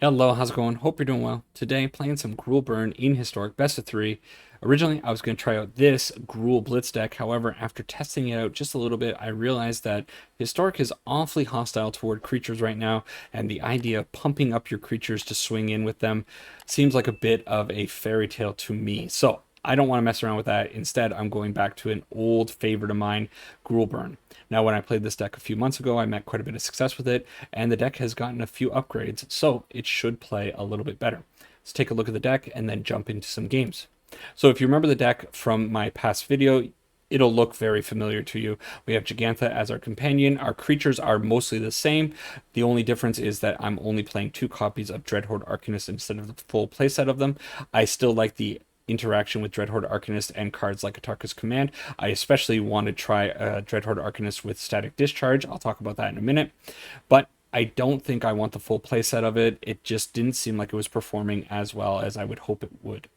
Hello, how's it going? Hope you're doing well. Today, playing some Gruul Burn in Historic Best of 3. Originally, I was going to try out this Gruul Blitz deck. However, after testing it out just a little bit, I realized that Historic is awfully hostile toward creatures right now, and the idea of pumping up your creatures to swing in with them seems like a bit of a fairy tale to me. So, I don't want to mess around with that. Instead, I'm going back to an old favorite of mine, Gruul Burn. Now, when I played this deck a few months ago, I met quite a bit of success with it, and the deck has gotten a few upgrades, so it should play a little bit better. Let's take a look at the deck and then jump into some games. So if you remember the deck from my past video, it'll look very familiar to you. We have Gigantha as our companion. Our creatures are mostly the same. The only difference is that I'm only playing 2 copies of Dreadhorde Arcanist instead of the full playset of them. I still like the interaction with Dreadhorde Arcanist and cards like Atarka's Command. I especially want to try Dreadhorde Arcanist with Static Discharge. I'll talk about that in a minute. But I don't think I want the full playset of it. It just didn't seem like it was performing as well as I would hope it would.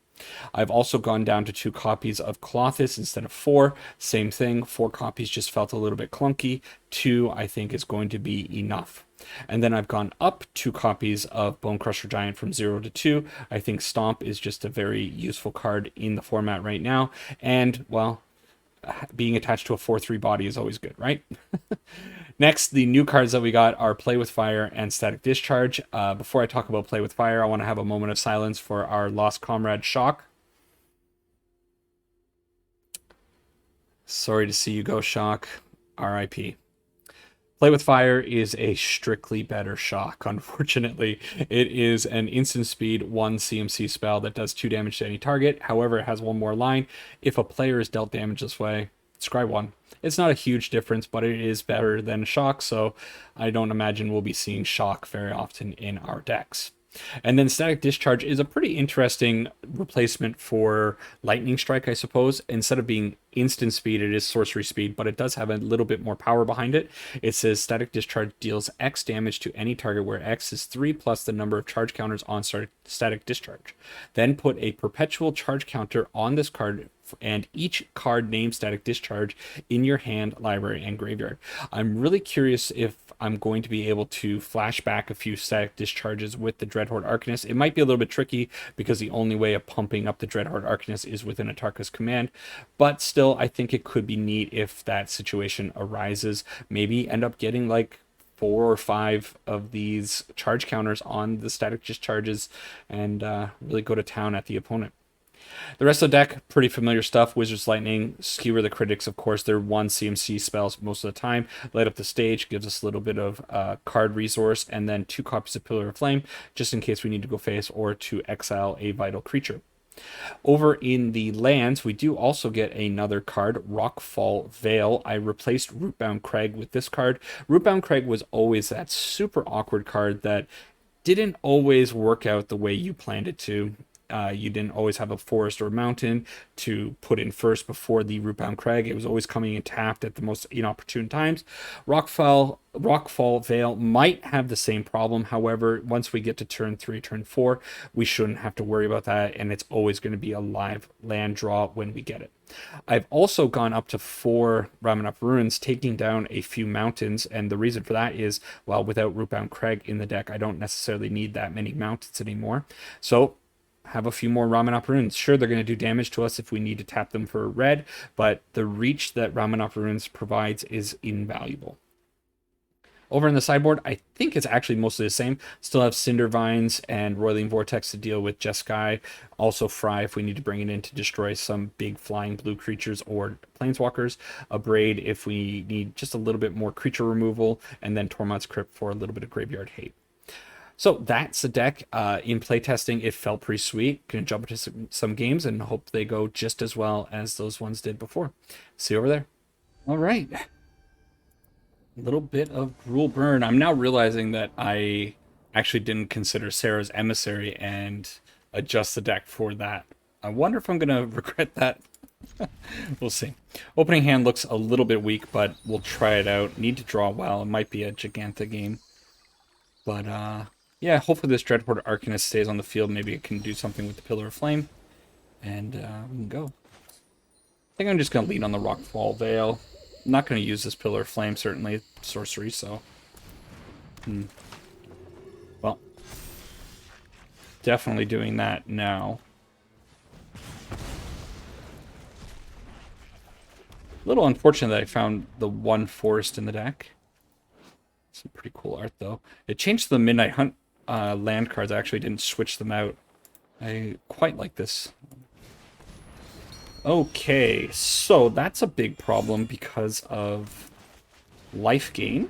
I've also gone down to 2 copies of Colossus instead of 4. Same thing, 4 copies just felt a little bit clunky. 2, I think, is going to be enough. And then I've gone up 2 copies of Bone Crusher Giant from 0 to 2. I think Stomp is just a very useful card in the format right now. And, well, being attached to a 4/3 body is always good, right? Next, the new cards that we got are Play with Fire and Static Discharge. Before I talk about Play with Fire, I want to have a moment of silence for our lost comrade, Shock. Sorry to see you go, Shock. R.I.P. Play with Fire is a strictly better Shock, unfortunately. It is an instant speed 1 CMC spell that does 2 damage to any target. However, it has one more line. If a player is dealt damage this way, scry 1. It's not a huge difference, but it is better than Shock, so I don't imagine we'll be seeing Shock very often in our decks. And then Static Discharge is a pretty interesting replacement for Lightning Strike, I suppose. Instead of being instant speed, it is sorcery speed, but it does have a little bit more power behind it. It says Static Discharge deals X damage to any target where X is 3 plus the number of charge counters on Static Discharge. Then put a perpetual charge counter on this card and each card named Static Discharge in your hand, library, and graveyard. I'm really curious if I'm going to be able to flash back a few Static Discharges with the Dreadhorde Arcanist. It might be a little bit tricky because the only way of pumping up the Dreadhorde Arcanist is within Atarka's Command, but still, I think it could be neat if that situation arises. Maybe end up getting like 4 or 5 of these charge counters on the Static Discharges and really go to town at the opponent. The rest of the deck, pretty familiar stuff. Wizard's Lightning, Skewer the Critics, of course. They're 1 CMC spells most of the time. Light Up the Stage gives us a little bit of card resource, and then 2 copies of Pillar of Flame, just in case we need to go face or to exile a vital creature. Over in the lands, we do also get another card, Rockfall Vale. I replaced Rootbound Crag with this card. Rootbound Crag was always that super awkward card that didn't always work out the way you planned it to. You didn't always have a forest or a mountain to put in first before the Rootbound Crag. It was always coming in tapped at the most inopportune times. Rockfall Vale might have the same problem. However, once we get to turn 3, turn 4, we shouldn't have to worry about that, and it's always going to be a live land draw when we get it. I've also gone up to 4 Ramunap Ruins, taking down a few mountains, and the reason for that is, well, without Rootbound Crag in the deck, I don't necessarily need that many mountains anymore. So have a few more Ramunap Ruins. Sure, they're going to do damage to us if we need to tap them for red, but the reach that Ramunap Ruins provides is invaluable. Over in the sideboard, I think it's actually mostly the same. Still have Cinder Vines and Roiling Vortex to deal with Jeskai. Also Fry if we need to bring it in to destroy some big flying blue creatures or planeswalkers. A Braid if we need just a little bit more creature removal. And then Tormod's Crypt for a little bit of graveyard hate. So that's the deck. In playtesting, it felt pretty sweet. Gonna jump into some games and hope they go just as well as those ones did before. See you over there. All right. A little bit of Gruul Burn. I'm now realizing that I actually didn't consider Sarah's Emissary and adjust the deck for that. I wonder if I'm going to regret that. We'll see. Opening hand looks a little bit weak, but we'll try it out. Need to draw well. It might be a Gigantha game. But, yeah, hopefully this Dreadhorde Arcanist stays on the field. Maybe it can do something with the Pillar of Flame. And we can go. I think I'm just going to lead on the Rockfall Vale. I'm not going to use this Pillar of Flame, certainly. Sorcery, so. Well, Definitely doing that now. A little unfortunate that I found the one forest in the deck. Some pretty cool art, though. It changed the Midnight Hunt land cards. I actually didn't switch them out. I quite like this. Okay, so that's a big problem because of Lifegain.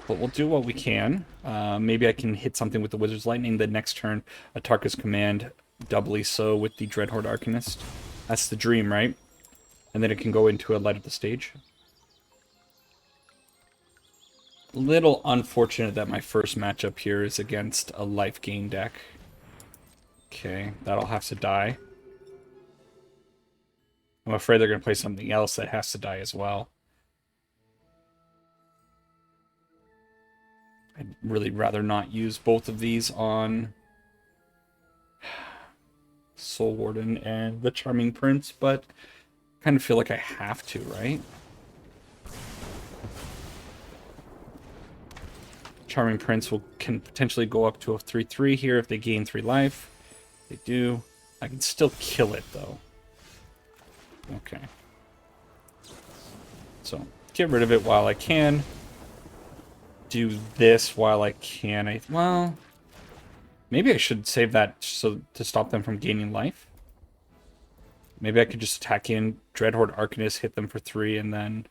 But we'll do what we can. Maybe I can hit something with the Wizard's Lightning the next turn. Atarka's Command, doubly so with the Dreadhorde Arcanist. That's the dream, right? And then it can go into a Light Up the Stage. Little unfortunate that my first matchup here is against a Lifegain deck. Okay, that'll have to die. I'm afraid they're going to play something else that has to die as well. I'd really rather not use both of these on Soul Warden and the Charming Prince, but kind of feel like I have to, right? Charming Prince can potentially go up to a 3/3 here if they gain 3 life. They do. I can still kill it, though. Okay. So, get rid of it while I can. Do this while I can. Well, maybe I should save that so to stop them from gaining life. Maybe I could just attack in, Dreadhorde Arcanist, hit them for 3, and then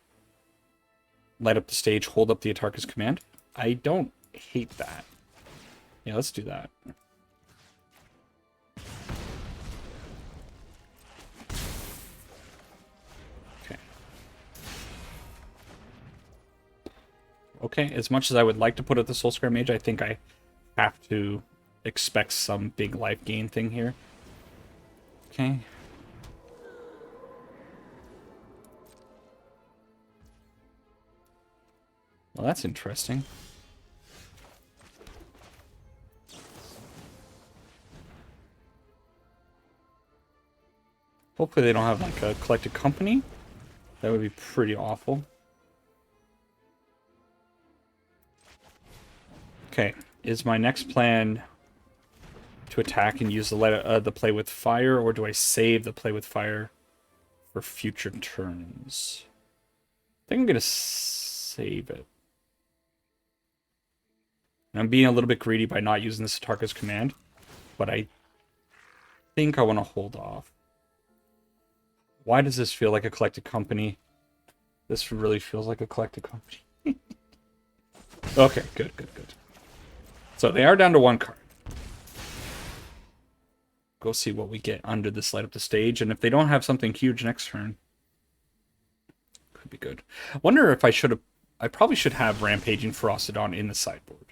light up the stage, hold up the Atarka's Command. I don't hate that. Yeah, let's do that. Okay. Okay, as much as I would like to put out the Soulscar Mage, I think I have to expect some big life gain thing here. Okay. Well, that's interesting. Hopefully they don't have like a collected company. That would be pretty awful. Okay, is my next plan to attack and use the play with fire, or do I save the play with fire for future turns? I think I'm gonna save it. And I'm being a little bit greedy by not using this Atarka's Command, but I think I want to hold off. Why does this feel like a collected company? This really feels like a collected company. Okay, good. So they are down to 1 card. Go see what we get under this light up the stage, and if they don't have something huge next turn, could be good. I wonder if I probably should have Rampaging Ferocidon in the sideboard.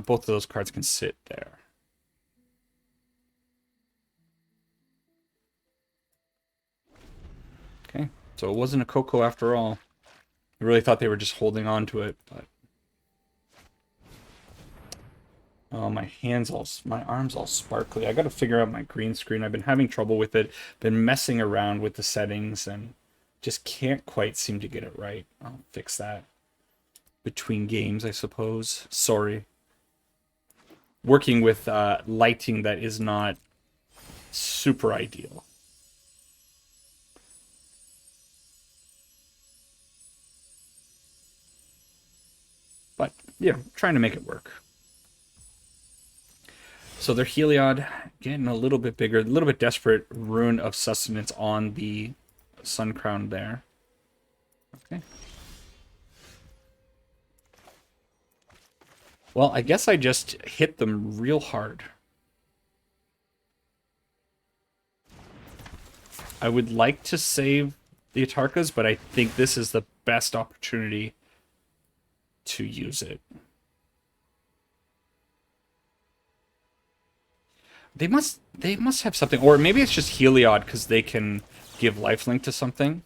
Both of those cards can sit there. Okay, so it wasn't a CoCo after all. I really thought they were just holding on to it, but... Oh, my arm's all sparkly. I gotta figure out my green screen. I've been having trouble with it. Been messing around with the settings and just can't quite seem to get it right. I'll fix that between games, I suppose. Sorry. Working with lighting that is not super ideal. But, yeah, trying to make it work. So their Heliod getting a little bit bigger, a little bit desperate. Rune of Sustenance on the Sun Crown there. Okay. Well, I guess I just hit them real hard. I would like to save the Atarkas, but I think this is the best opportunity to use it. They must have something, or maybe it's just Heliod because they can give lifelink to something.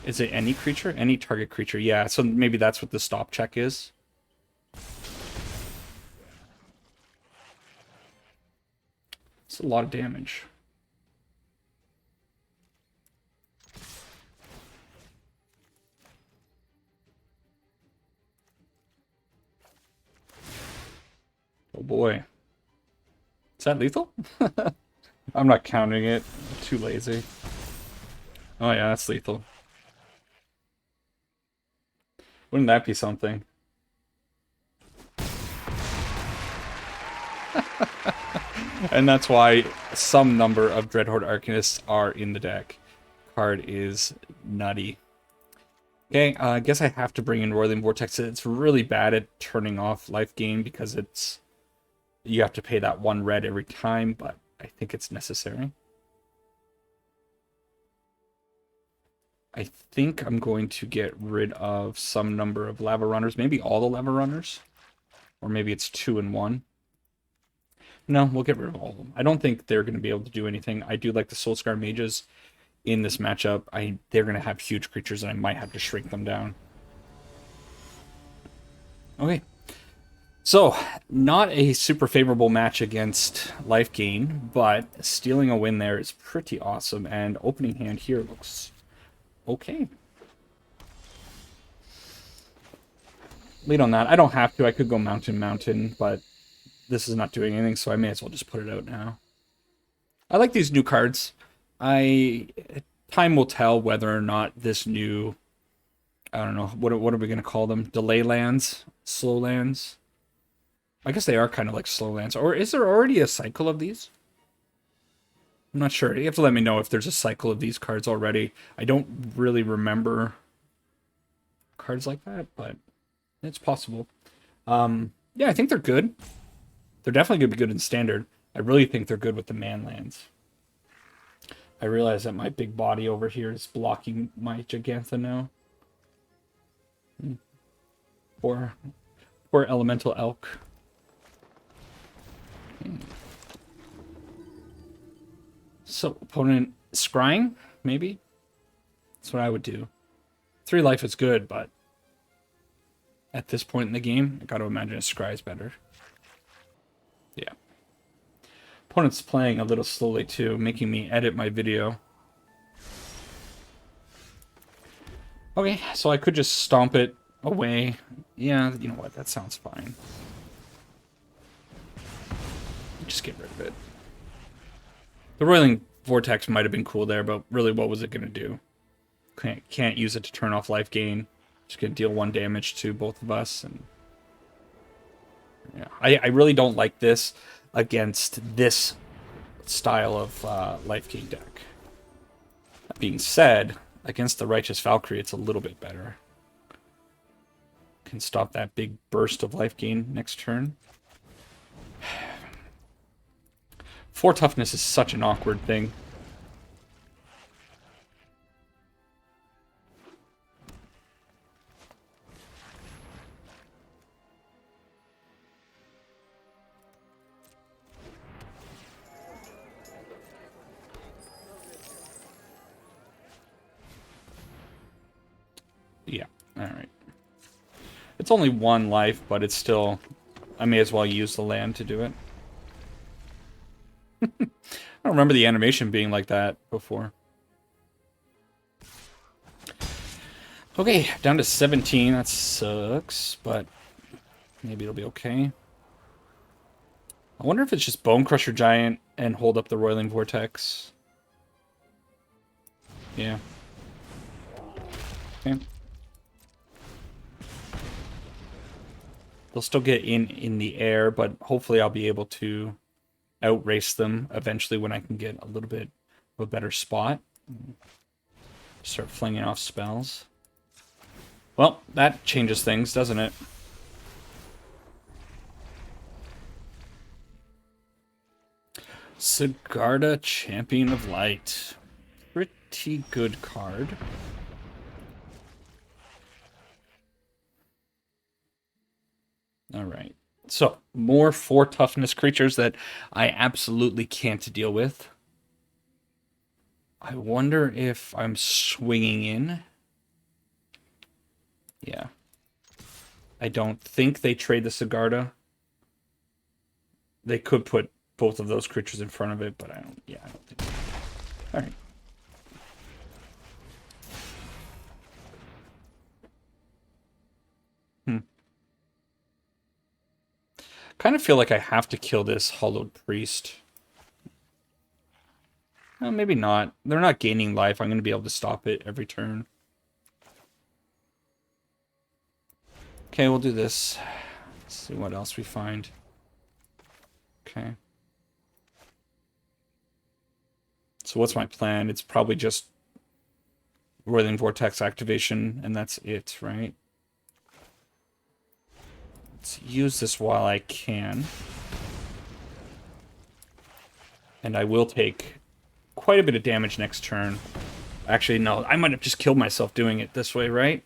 Is it any creature? Any target creature, yeah. So maybe that's what the stop check is. It's a lot of damage. boy. Is that lethal? I'm not counting it. I'm too lazy. Oh yeah, that's lethal. Wouldn't that be something? And that's why some number of Dreadhorde Arcanists are in the deck. Card is nutty. Okay, I guess I have to bring in Roiling Vortex. It's really bad at turning off Lifegain because it's... You have to pay that 1 red every time, but I think it's necessary. I think I'm going to get rid of some number of Lava Runners. Maybe all the Lava Runners. Or maybe it's 2 and 1. No, we'll get rid of all of them. I don't think they're going to be able to do anything. I do like the Soulscar Mages in this matchup. They're going to have huge creatures, and I might have to shrink them down. Okay. So, not a super favorable match against Lifegain, but stealing a win there is pretty awesome, and opening hand here looks okay. Lead on that. I don't have to. I could go mountain, but this is not doing anything, so I may as well just put it out now. I like these new cards. Time will tell whether or not this new... I don't know. What are we going to call them? Delay lands? Slow lands? I guess they are kind of like slow lands. Or is there already a cycle of these? I'm not sure. You have to let me know if there's a cycle of these cards already. I don't really remember cards like that, but it's possible. Yeah, I think they're good. They're definitely going to be good in Standard. I really think they're good with the man lands. I realize that my big body over here is blocking my Gigantha now. Poor Elemental Elk. So, opponent scrying, maybe? That's what I would do. 3 life is good, but at this point in the game, I gotta imagine a scry is better. Yeah. Opponent's playing a little slowly too, making me edit my video. Okay, so I could just stomp it away. Yeah, you know what, that sounds fine. Just get rid of it. The Roiling Vortex might have been cool there, but really what was it going to do? Can't use it to turn off Lifegain. Just going to deal 1 damage to both of us. And yeah, I really don't like this against this style of Lifegain deck. That being said, against the Righteous Valkyrie, it's a little bit better. Can stop that big burst of Lifegain next turn. 4 toughness is such an awkward thing. Yeah, alright. It's only 1 life, but it's still... I may as well use the land to do it. I don't remember the animation being like that before. Okay, down to 17. That sucks, but maybe it'll be okay. I wonder if it's just Bone Crusher Giant and hold up the Roiling Vortex. Yeah. Okay. They'll still get in the air, but hopefully I'll be able to outrace them eventually when I can get a little bit of a better spot. Start flinging off spells. Well, that changes things, doesn't it? Sigarda, Champion of Light. Pretty good card. All right. So, more 4 toughness creatures that I absolutely can't deal with. I wonder if I'm swinging in. Yeah. I don't think they trade the Sigarda. They could put both of those creatures in front of it, but I don't think so. All right. Kind of feel like I have to kill this Hollowed Priest. Well, maybe not. They're not gaining life. I'm going to be able to stop it every turn. Okay, we'll do this. Let's see what else we find. Okay. So what's my plan? It's probably just Roiling Vortex activation, and that's it, right? Let's use this while I can. And I will take quite a bit of damage next turn. Actually, no, I might have just killed myself doing it this way, right?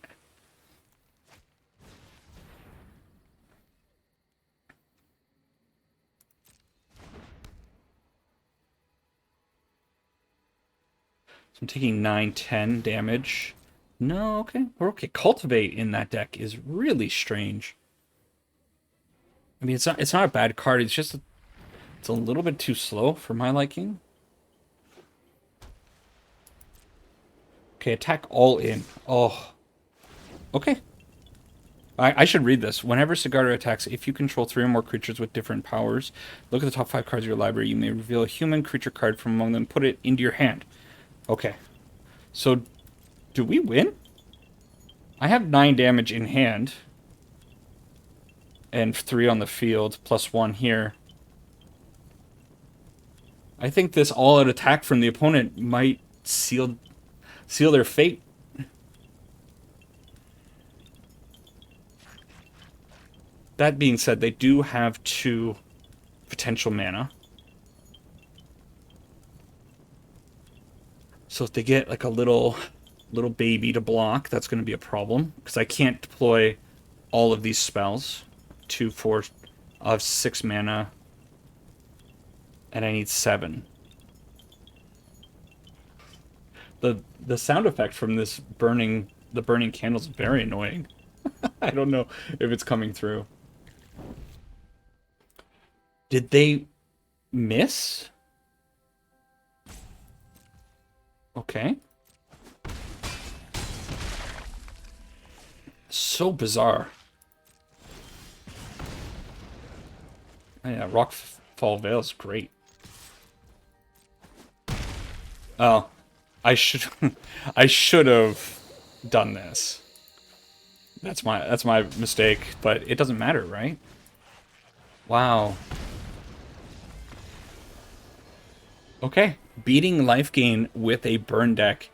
So I'm taking 9, 10 damage. No, okay. We're okay. Cultivate in that deck is really strange. I mean, it's not a bad card. It's just it's a little bit too slow for my liking. Okay, attack all in. Oh. Okay. I should read this. Whenever Sigarda attacks, if you control 3 or more creatures with different powers, look at the top 5 cards of your library. You may reveal a human creature card from among them, put it into your hand. Okay. So, do we win? I have 9 damage in hand. And 3 on the field, plus 1 here. I think this all-out attack from the opponent might seal their fate. That being said, they do have 2 potential mana. So if they get like a little baby to block, that's going to be a problem. Because I can't deploy all of these spells. 2, 4 of 6 mana. And I need 7. The sound effect from this burning candle is very annoying. I don't know if it's coming through. Did they miss? Okay. So bizarre. Oh, yeah, Rockfall Vale is great. Oh, I should have done this. That's my mistake, but it doesn't matter, right? Wow. Okay, beating Lifegain with a burn deck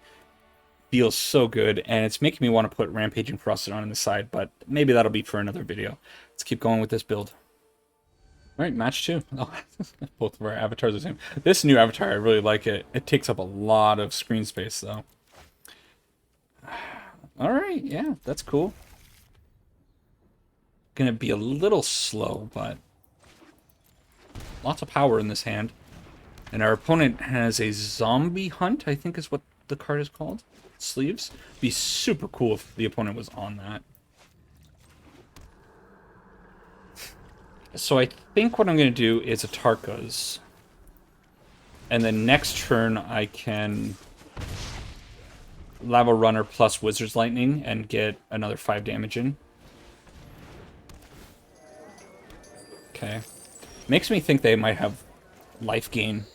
feels so good, and it's making me want to put Rampaging Frosted on the side, but maybe that'll be for another video. Let's keep going with this build. All right, match 2. Oh, both of our avatars are the same. This new avatar, I really like it. It takes up a lot of screen space, though. All right, yeah, that's cool. Gonna be a little slow, but lots of power in this hand. And our opponent has a zombie hunt, I think is what the card is called. Sleeves. Be super cool if the opponent was on that. So I think what I'm going to do is Atarka's. And then next turn I can Lava Runner plus Wizard's Lightning and get another 5 damage in. Okay. Makes me think they might have Lifegain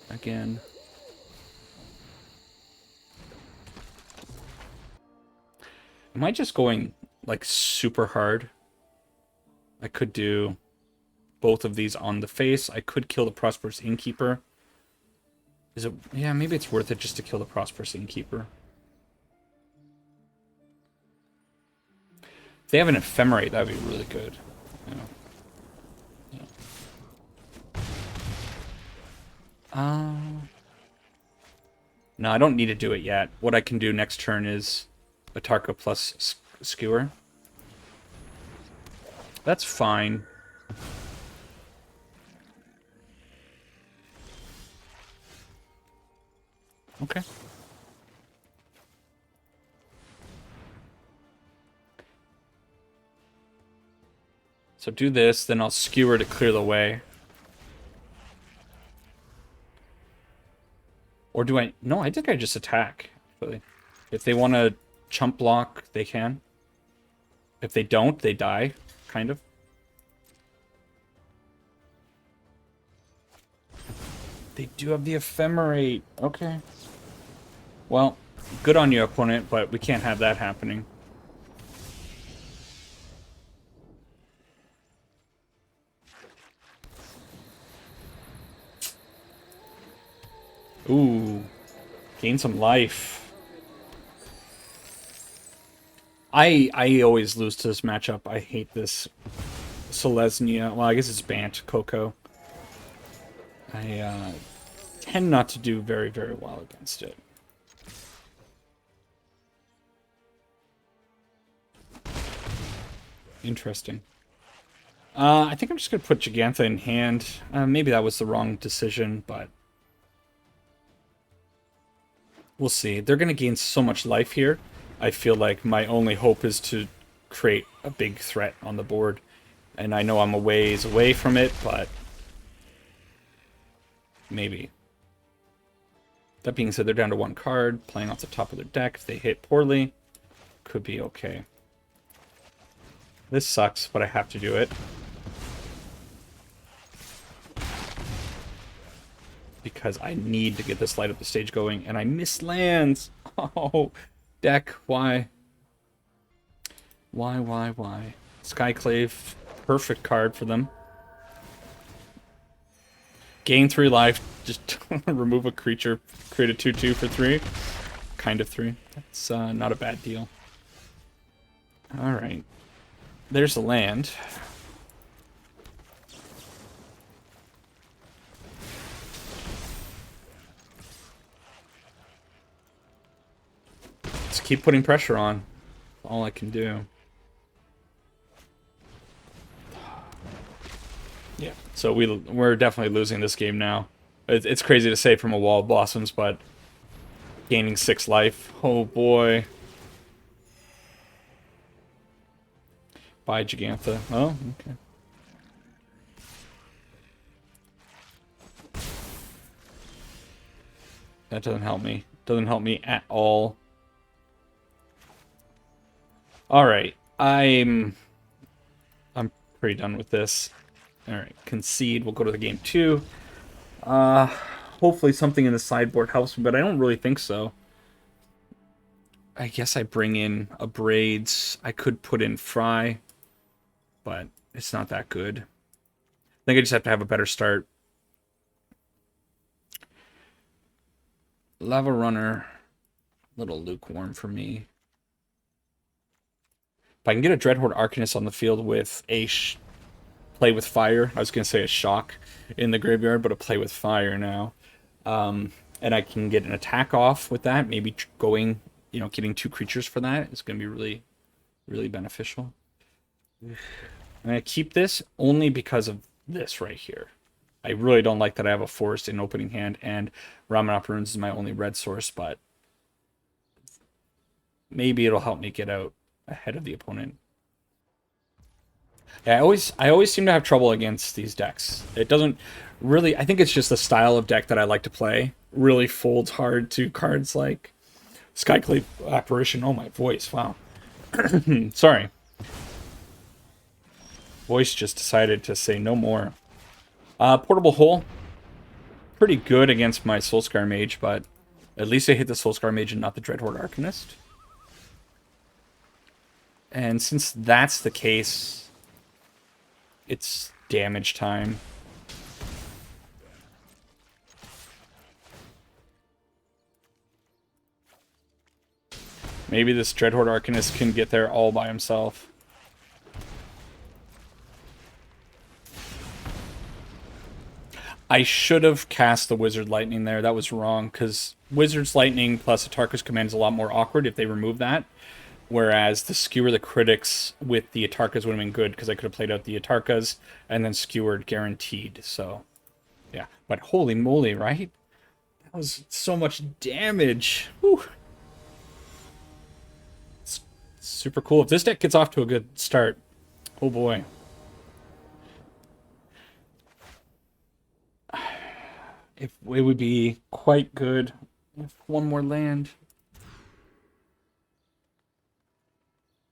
again. Am I just going, like, super hard? I could do both of these on the face. I could kill the Prosperous Innkeeper. Is it... Yeah, maybe it's worth it just to kill the Prosperous Innkeeper. If they have an Ephemerate, that would be really good. Yeah. No, I don't need to do it yet. What I can do next turn is Atarka plus Skewer. That's fine. Okay. So do this, then I'll Skewer to clear the way. Or do I... No, I think I just attack. Really. If they want to chump block, they can. If they don't, they die, kind of. They do have the Ephemerate. Okay. Well, good on you, opponent, but we can't have that happening. Ooh. Gain some life. I always lose to this matchup. I hate this Selesnya. Well, I guess it's Bant, CoCo. I tend not to do very, very well against it. Interesting. I think I'm just going to put Gigantha in hand. Maybe that was the wrong decision, but we'll see. They're going to gain so much life here. I feel like my only hope is to create a big threat on the board. And I know I'm a ways away from it, but maybe. That being said, they're down to one card, playing off the top of their deck. If they hit poorly, could be okay. This sucks, but I have to do it. Because I need to get this light up the stage going, and I miss lands. Oh, deck, why? Why? Skyclave, perfect card for them. Gain 3 life, just remove a creature, create a 2/2 for 3. Kind of 3. That's not a bad deal. Alright. There's the land. Just keep putting pressure on. All I can do. Yeah, so we're definitely losing this game now. It's crazy to say from a Wall of Blossoms, but gaining 6 life. Oh boy. Bye, Gigantha. Oh, okay. That doesn't help me. Doesn't help me at all. Alright. I'm pretty done with this. Alright, concede. We'll go to the game 2. Hopefully something in the sideboard helps me, but I don't really think so. I guess I bring in a Braids. I could put in Fry, but it's not that good. I think I just have to have a better start. Lava Runner, a little lukewarm for me. If I can get a Dreadhorde Arcanist on the field with a play with fire, I was going to say a shock in the graveyard, but a play with fire now. And I can get an attack off with that, maybe going, getting 2 creatures for that is going to be really, really beneficial. I'm going to keep this only because of this right here. I really don't like that I have a forest in opening hand, and Ramanop Runes is my only red source, but maybe it'll help me get out ahead of the opponent. Yeah, I always seem to have trouble against these decks. It doesn't really... I think it's just the style of deck that I like to play. Really folds hard to cards like Skyclave Apparition. Oh, my voice. Wow. Sorry. Voice just decided to say no more. Portable Hole. Pretty good against my Soulscar Mage, but at least I hit the Soulscar Mage and not the Dreadhorde Arcanist. And since that's the case, it's damage time. Maybe this Dreadhorde Arcanist can get there all by himself. I should have cast the Wizard Lightning there. That was wrong, because Wizard's Lightning plus Atarka's Command is a lot more awkward if they remove that. Whereas the Skewer the Critics with the Atarkas would have been good, because I could have played out the Atarkas and then skewered guaranteed. So, yeah. But holy moly, right? That was so much damage. Whew. It's super cool. If this deck gets off to a good start, oh boy. It would be quite good if one more land.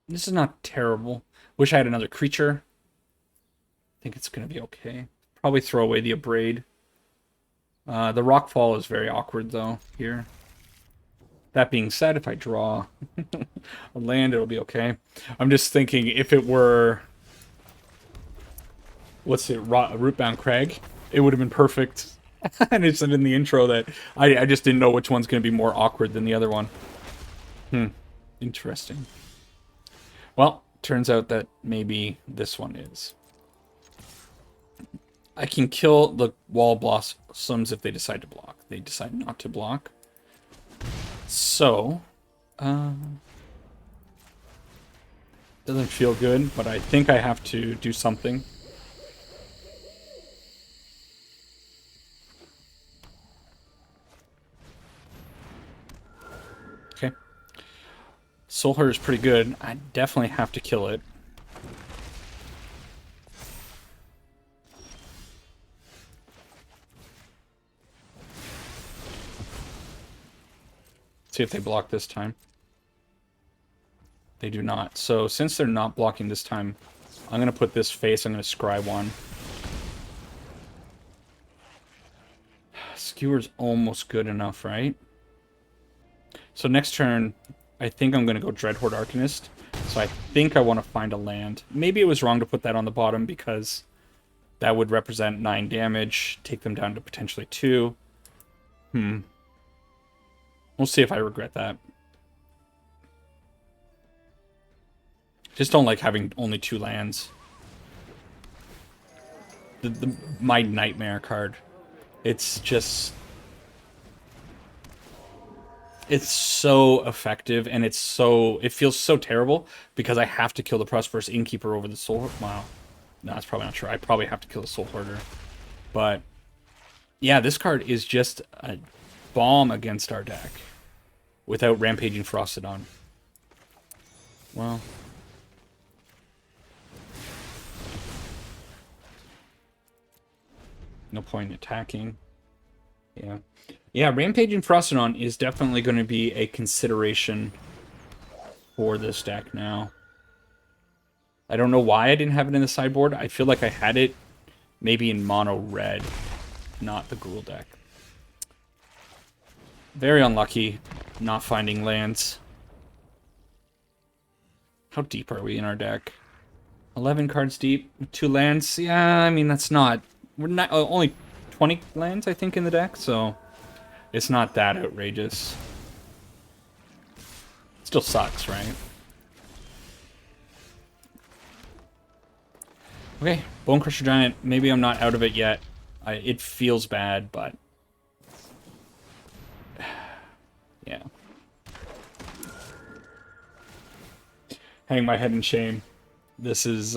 This is not terrible. Wish I had another creature. I think it's going to be okay. Probably throw away the Abrade. The rockfall is very awkward, though, here. That being said, if I draw a land, it'll be okay. I'm just thinking if it were... What's it? Rootbound Crag? It would have been perfect. And it said in the intro that I just didn't know which one's going to be more awkward than the other one. Interesting. Well, turns out that maybe this one is. I can kill the wall blossoms if they decide to block. They decide not to block. So, doesn't feel good, but I think I have to do something. Okay. Soul Herder is pretty good. I definitely have to kill it. See if they block this time. They do not. So since they're not blocking this time, I'm going to put this face. I'm going to scry one. Skewer's almost good enough, right? So next turn, I think I'm going to go Dreadhorde Arcanist. So I think I want to find a land. Maybe it was wrong to put that on the bottom because that would represent 9 damage, take them down to potentially 2. We'll see if I regret that. Just don't like having only 2 lands. My nightmare card. It's just... It's so effective, and it feels so terrible because I have to kill the Prosperous Innkeeper over the Soul... Wow. No, that's probably not true. I probably have to kill the Soul Hoarder. But, yeah, this card is just a bomb against our deck without Rampaging Frostodon. Well... No point in attacking. Yeah. Yeah, Rampaging Frostodon is definitely going to be a consideration for this deck now. I don't know why I didn't have it in the sideboard. I feel like I had it maybe in mono red, not the Gruul deck. Very unlucky not finding lands. How deep are we in our deck? 11 cards deep, 2 lands. Yeah, I mean, that's not... We're not only 20 lands, I think, in the deck, so it's not that outrageous. It still sucks, right? Okay, Bonecrusher Giant. Maybe I'm not out of it yet. It feels bad, but... Yeah. Hang my head in shame. This is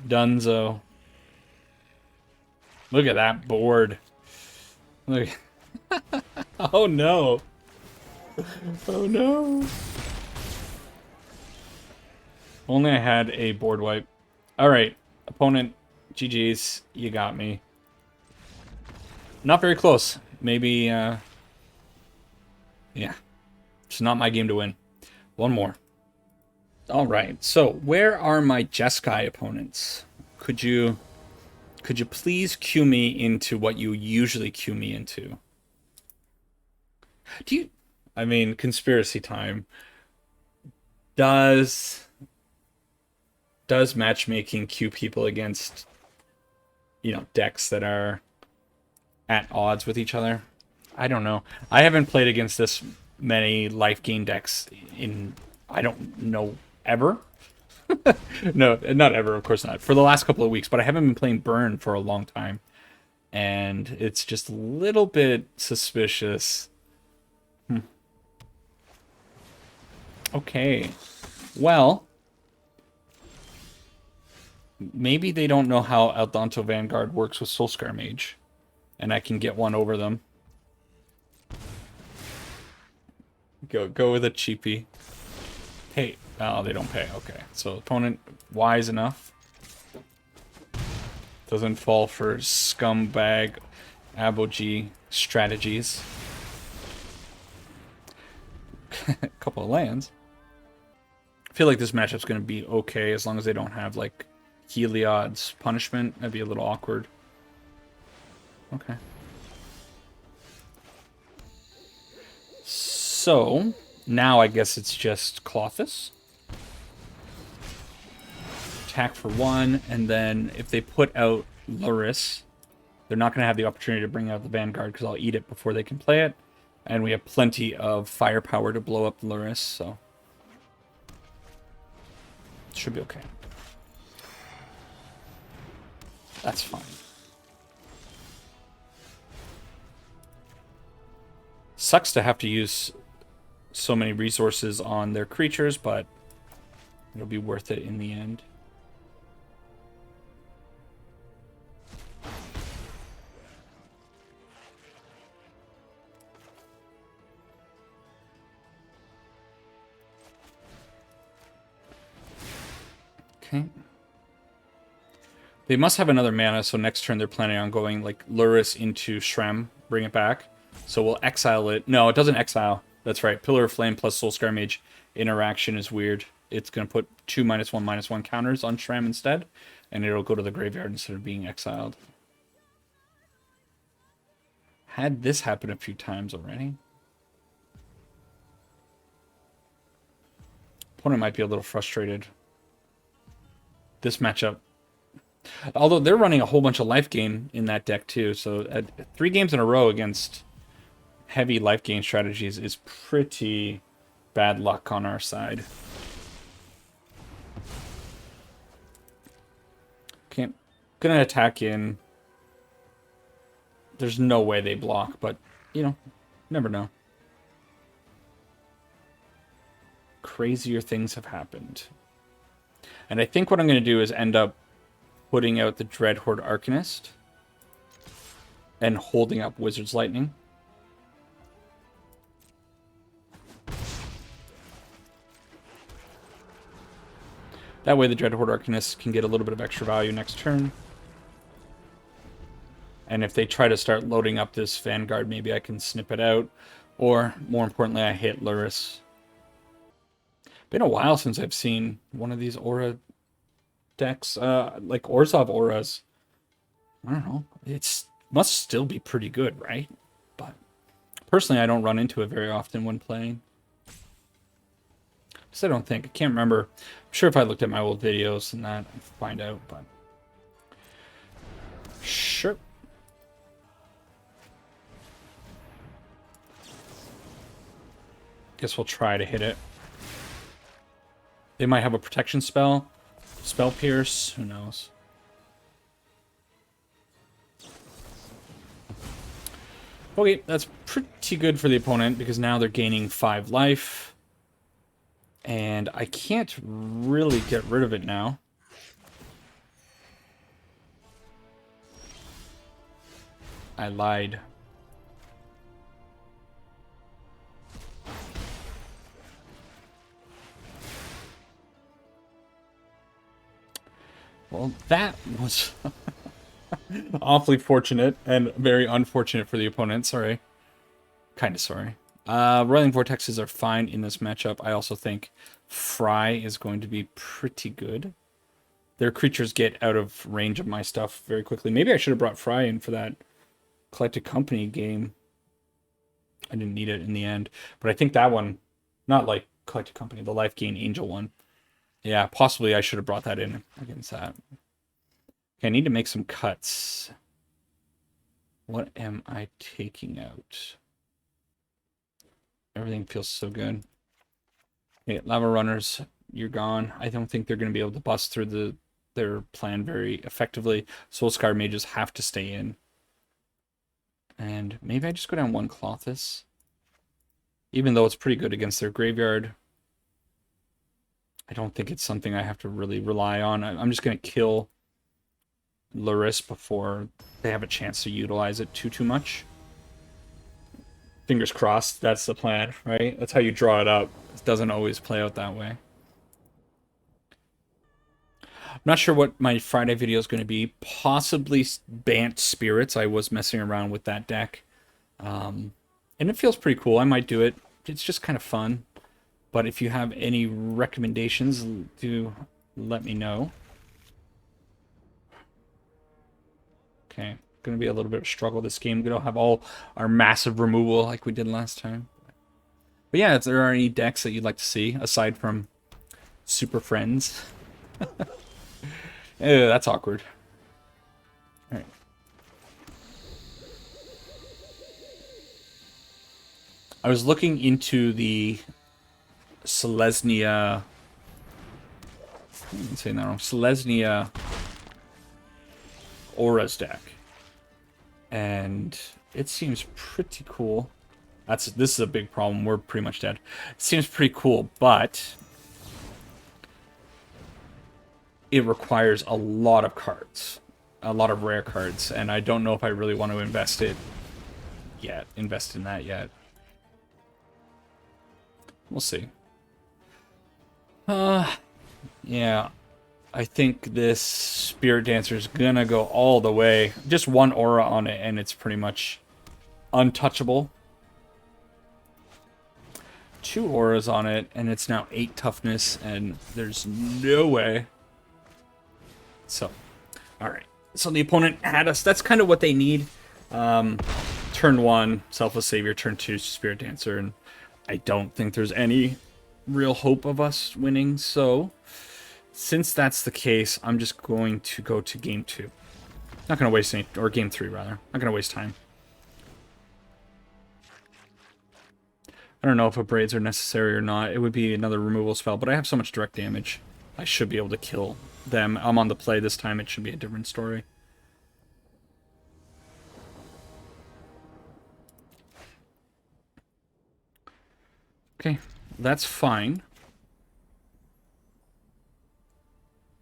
Dunzo. Look at that board. Look. Oh no. Oh no. Only I had a board wipe. Alright. Opponent, GG's. You got me. Not very close. Maybe, yeah. It's not my game to win. One more. Alright. So, where are my Jeskai opponents? Could you please cue me into what you usually cue me into? I mean, conspiracy time. Does matchmaking cue people against, decks that are at odds with each other? I don't know. I haven't played against this many Lifegain decks in, I don't know, ever. No, not ever, of course not. For the last couple of weeks, but I haven't been playing Burn for a long time. And it's just a little bit suspicious. Okay. Well, maybe they don't know how Aldonto Vanguard works with Soulscar Mage. And I can get one over them. Go with a cheapie. Hey. Oh, they don't pay. Okay. So, opponent wise enough. Doesn't fall for scumbag Abogy strategies. A couple of lands. I feel like this matchup's going to be okay as long as they don't have, like, Heliod's punishment. That'd be a little awkward. Okay. So, now I guess it's just Clothis. Attack for 1, and then if they put out Luris, they're not going to have the opportunity to bring out the Vanguard because I'll eat it before they can play it. And we have plenty of firepower to blow up the Luris, so it should be okay. That's fine. Sucks to have to use so many resources on their creatures, but it'll be worth it in the end. Okay. They must have another mana, so next turn they're planning on going like Luris into Shrem, bring it back. So we'll exile it. No, it doesn't exile. That's right. Pillar of Flame plus Soulscar Mage interaction is weird. It's going to put 2 -1/-1 counters on Shrem instead, and it'll go to the graveyard instead of being exiled. Had this happen a few times already. Opponent might be a little frustrated. This matchup. Although they're running a whole bunch of Lifegain in that deck too, so 3 games in a row against heavy Lifegain strategies is pretty bad luck on our side. Okay, gonna attack in. There's no way they block, but, you know, never know. Crazier things have happened. And I think what I'm going to do is end up putting out the Dreadhorde Arcanist and holding up Wizard's Lightning. That way the Dreadhorde Arcanist can get a little bit of extra value next turn. And if they try to start loading up this Vanguard, maybe I can snip it out. Or, more importantly, I hit Luris. Been a while since I've seen one of these aura decks, like Orzhov auras. I don't know. It must still be pretty good, right? But personally, I don't run into it very often when playing. Just I don't think. I can't remember. I'm sure if I looked at my old videos and that, I'd find out, but sure. Guess we'll try to hit it. They might have a protection spell. Spell Pierce. Who knows? Okay, that's pretty good for the opponent because now they're gaining 5 life. And I can't really get rid of it now. I lied. Well, that was awfully fortunate and very unfortunate for the opponent. Sorry. Kind of sorry. Roiling Vortexes are fine in this matchup. I also think Fry is going to be pretty good. Their creatures get out of range of my stuff very quickly. Maybe I should have brought Fry in for that Collected Company game. I didn't need it in the end. But I think that one, not like Collected Company, the Lifegain Angel one. Yeah, possibly I should have brought that in against that. Okay, I need to make some cuts. What am I taking out? Everything feels so good. Okay, Lava Runners, you're gone. I don't think they're going to be able to bust through their plan very effectively. Soulscar Mages have to stay in. And maybe I just go down 1 Clothis. Even though it's pretty good against their graveyard. I don't think it's something I have to really rely on. I'm just going to kill Luris before they have a chance to utilize it too much. Fingers crossed, that's the plan, right? That's how you draw it up. It doesn't always play out that way. I'm not sure what my Friday video is going to be. Possibly Bant Spirits. I was messing around with that deck. And it feels pretty cool. I might do it. It's just kind of fun. But if you have any recommendations, do let me know. Okay, going to be a little bit of a struggle this game. We don't have all our massive removal like we did last time. But yeah, if there are any decks that you'd like to see, aside from Super Friends. Ew, that's awkward. Alright. I was looking into the Selesnya... I'm saying that wrong. Selesnya Auras deck. And it seems pretty cool. This is a big problem. We're pretty much dead. It seems pretty cool, but it requires a lot of cards. A lot of rare cards. And I don't know if I really want to invest in that yet. We'll see. Yeah. I think this Spirit Dancer is gonna go all the way. Just one aura on it, and it's pretty much untouchable. 2 auras on it, and it's now 8 toughness, and there's no way. So, alright. So the opponent had us. That's kind of what they need. Turn 1, Selfless Savior. Turn 2, Spirit Dancer. And I don't think there's any real hope of us winning. So, since that's the case, I'm just going to go to game 2. Not going to waste any... Or game 3, rather. Not going to waste time. I don't know if Abrades are necessary or not. It would be another removal spell, but I have so much direct damage. I should be able to kill them. I'm on the play this time. It should be a different story. Okay, that's fine.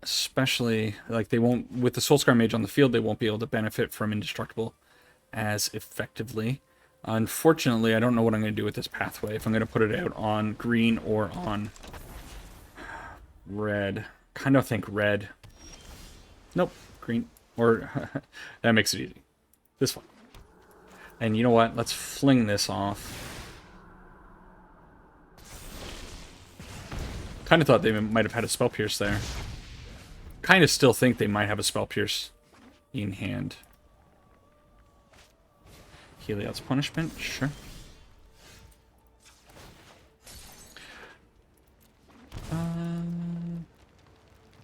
Especially, like, they won't... With the Soulscar Mage on the field, they won't be able to benefit from Indestructible as effectively. Unfortunately, I don't know what I'm going to do with this pathway. If I'm going to put it out on green or on red. Kind of think red. Nope, green. Or that makes it easy. This one. And you know what? Let's fling this off. Kind of thought they might have had a Spell Pierce there. Kind of still think they might have a Spell Pierce in hand. Heliod's Punishment, sure.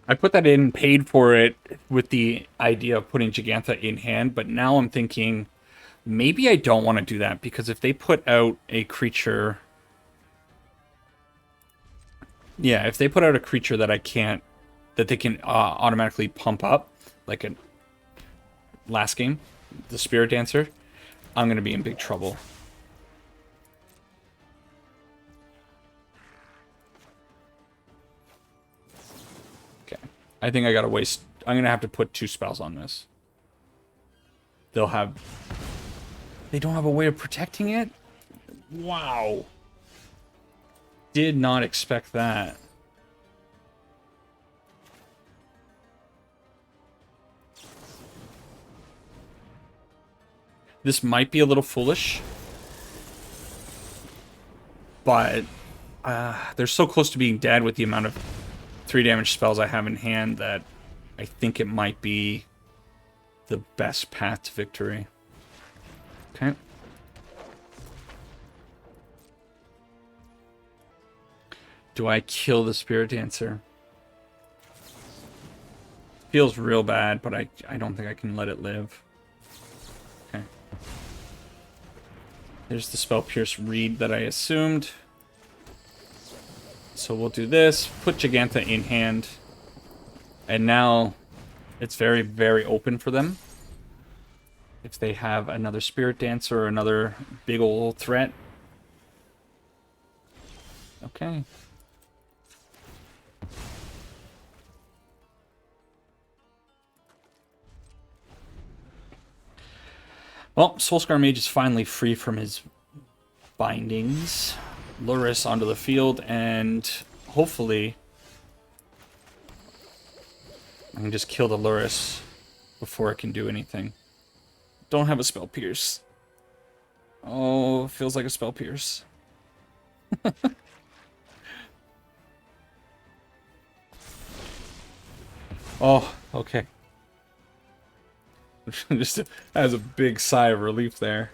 I put that in, paid for it with the idea of putting Gigantha in hand, but now I'm thinking maybe I don't want to do that, because if they put out a creature... Yeah, if they put out a creature that I can't... that they can automatically pump up, like in last game, the Spirit Dancer, I'm going to be in big trouble. Okay. I think I got to waste... I'm going to have to put 2 spells on this. They'll have... They don't have a way of protecting it? Wow. Did not expect that. This might be a little foolish, but they're so close to being dead with the amount of 3 damage spells I have in hand that I think it might be the best path to victory. Okay. Do I kill the Spirit Dancer? Feels real bad, but I don't think I can let it live. Okay. There's the Spell Pierce read that I assumed. So we'll do this, put Gigantha in hand, and now it's very, very open for them. If they have another Spirit Dancer or another big old threat. Okay. Well, Soulscar Mage is finally free from his bindings. Lurrus onto the field, and hopefully I can just kill the Lurrus before it can do anything. Don't have a Spell Pierce. Oh, feels like a Spell Pierce. Oh, okay. Just has a big sigh of relief there.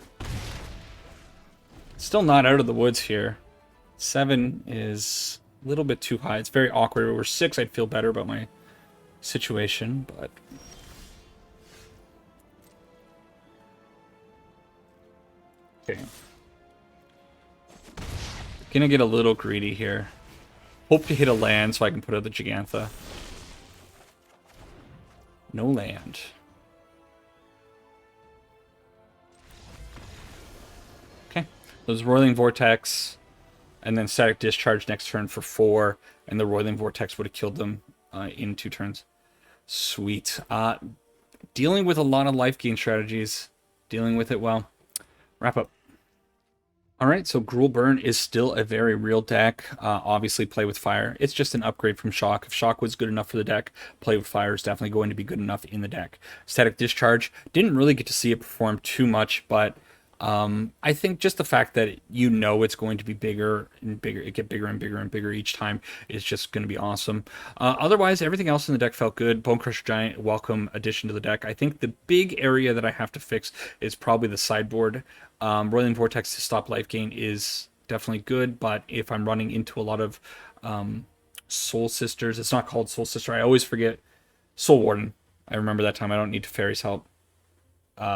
Still not out of the woods here. 7 is a little bit too high. It's very awkward. If it were 6, I'd feel better about my situation, but... Okay. Gonna get a little greedy here. Hope to hit a land so I can put out the Gigantha. No land. Okay. Those Roiling Vortex, and then Static Discharge next turn for 4, and the Roiling Vortex would have killed them in 2 turns. Sweet. Dealing with a lot of life gain strategies. Dealing with it well. Wrap up. Alright, so Gruul Burn is still a very real deck. Obviously, Play with Fire. It's just an upgrade from Shock. If Shock was good enough for the deck, Play with Fire is definitely going to be good enough in the deck. Static Discharge, didn't really get to see it perform too much, but I think just the fact that you know it's going to be bigger and bigger, it get bigger and bigger and bigger each time is just going to be awesome. Otherwise, everything else in the deck felt good. Bone Crusher Giant, welcome addition to the deck. I think the big area that I have to fix is probably the sideboard. Roiling Vortex to stop life gain is definitely good, but if I'm running into a lot of Soul Sisters, it's not called Soul Sister, I always forget. Soul Warden. I remember that time. I don't need Teferi's help.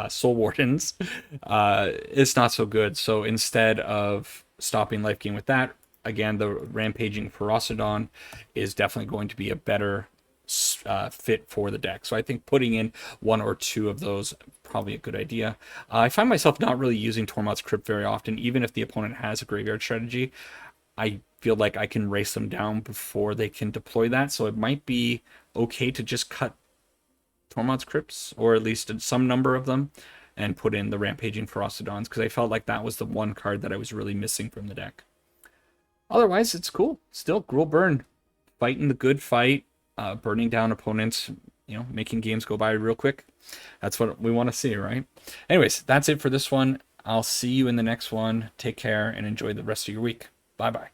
Soul Wardens, it's not so good. So instead of stopping life gain with that, again, the Rampaging Ferocidon is definitely going to be a better fit for the deck. So I think putting in 1 or 2 of those probably a good idea. I find myself not really using Tormod's Crypt very often, even if the opponent has a graveyard strategy. I feel like I can race them down before they can deploy that, so it might be okay to just cut Tormod's Crypts, or at least some number of them, and put in the Rampaging Ferocidons, because I felt like that was the one card that I was really missing from the deck. Otherwise, it's cool. Still, Gruul Burn, fighting the good fight, burning down opponents, you know, making games go by real quick. That's what we want to see, right? Anyways, that's it for this one. I'll see you in the next one. Take care and enjoy the rest of your week. Bye-bye.